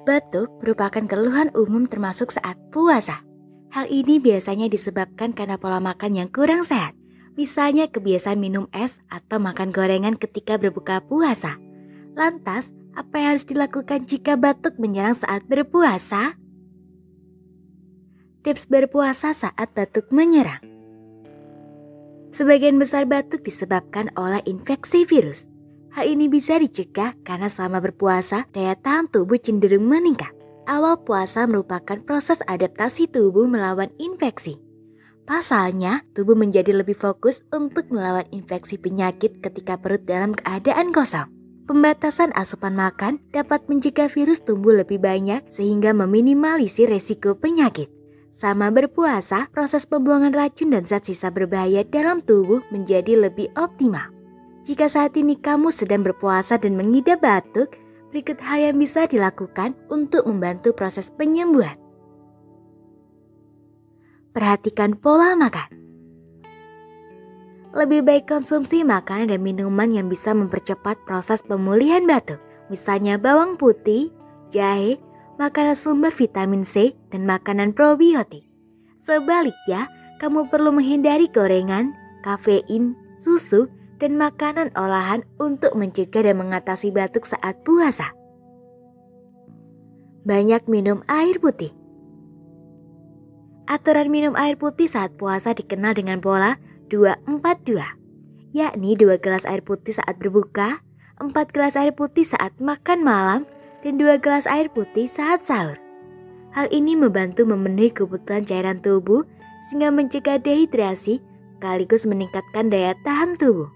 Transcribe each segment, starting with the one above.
Batuk merupakan keluhan umum termasuk saat puasa. Hal ini biasanya disebabkan karena pola makan yang kurang sehat. Misalnya kebiasaan minum es atau makan gorengan ketika berbuka puasa. Lantas, apa yang harus dilakukan jika batuk menyerang saat berpuasa? Tips berpuasa saat batuk menyerang. Sebagian besar batuk disebabkan oleh infeksi virus. Hal ini bisa dicegah karena selama berpuasa, daya tahan tubuh cenderung meningkat. Awal puasa merupakan proses adaptasi tubuh melawan infeksi. Pasalnya, tubuh menjadi lebih fokus untuk melawan infeksi penyakit ketika perut dalam keadaan kosong. Pembatasan asupan makan dapat mencegah virus tumbuh lebih banyak sehingga meminimalisir resiko penyakit. Sama berpuasa, proses pembuangan racun dan zat sisa berbahaya dalam tubuh menjadi lebih optimal. Jika saat ini kamu sedang berpuasa dan mengidap batuk, berikut hal yang bisa dilakukan untuk membantu proses penyembuhan. Perhatikan pola makan. Lebih baik konsumsi makanan dan minuman yang bisa mempercepat proses pemulihan batuk. Misalnya bawang putih, jahe, makanan sumber vitamin C, dan makanan probiotik. Sebaliknya, kamu perlu menghindari gorengan, kafein, susu, dan makanan olahan untuk mencegah dan mengatasi batuk saat puasa. Banyak minum air putih. Aturan minum air putih saat puasa dikenal dengan pola 2-4-2, yakni 2 gelas air putih saat berbuka, 4 gelas air putih saat makan malam, dan 2 gelas air putih saat sahur. Hal ini membantu memenuhi kebutuhan cairan tubuh sehingga mencegah dehidrasi sekaligus meningkatkan daya tahan tubuh.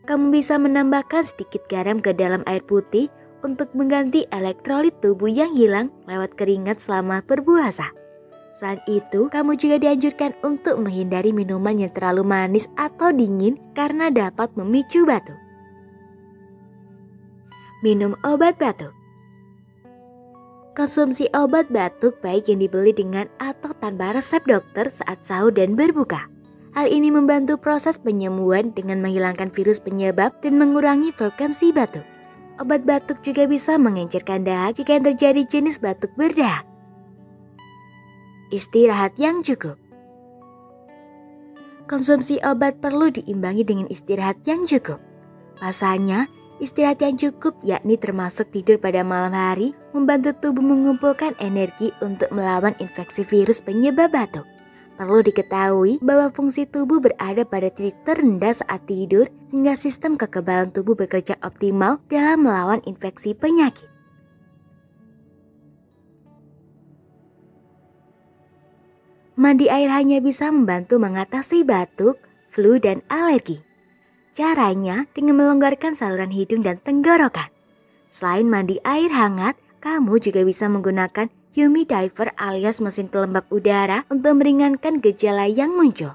Kamu bisa menambahkan sedikit garam ke dalam air putih untuk mengganti elektrolit tubuh yang hilang lewat keringat selama berpuasa. Selain itu, kamu juga dianjurkan untuk menghindari minuman yang terlalu manis atau dingin karena dapat memicu batuk. Minum obat batuk. Konsumsi obat batuk baik yang dibeli dengan atau tanpa resep dokter saat sahur dan berbuka. Hal ini membantu proses penyembuhan dengan menghilangkan virus penyebab dan mengurangi frekuensi batuk. Obat batuk juga bisa mengencerkan dahak jika yang terjadi jenis batuk berdahak. Istirahat yang cukup. Konsumsi obat perlu diimbangi dengan istirahat yang cukup. Pasalnya, istirahat yang cukup yakni termasuk tidur pada malam hari membantu tubuh mengumpulkan energi untuk melawan infeksi virus penyebab batuk. Perlu diketahui bahwa fungsi tubuh berada pada titik terendah saat tidur sehingga sistem kekebalan tubuh bekerja optimal dalam melawan infeksi penyakit. Mandi air hanya bisa membantu mengatasi batuk, flu, dan alergi. Caranya dengan melonggarkan saluran hidung dan tenggorokan. Selain mandi air hangat, kamu juga bisa menggunakan humidifier alias mesin pelembab udara untuk meringankan gejala yang muncul.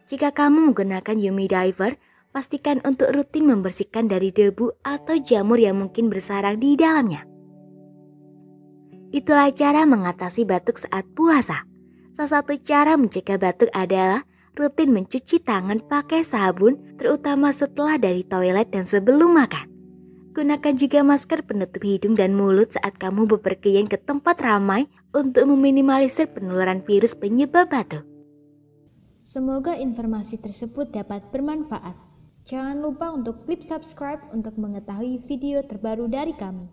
Jika kamu menggunakan humidifier, pastikan untuk rutin membersihkan dari debu atau jamur yang mungkin bersarang di dalamnya. Itulah cara mengatasi batuk saat puasa. Salah satu cara mencegah batuk adalah rutin mencuci tangan pakai sabun, terutama setelah dari toilet dan sebelum makan. Gunakan juga masker penutup hidung dan mulut saat kamu bepergian ke tempat ramai untuk meminimalisir penularan virus penyebab batuk. Semoga informasi tersebut dapat bermanfaat. Jangan lupa untuk klik subscribe untuk mengetahui video terbaru dari kami.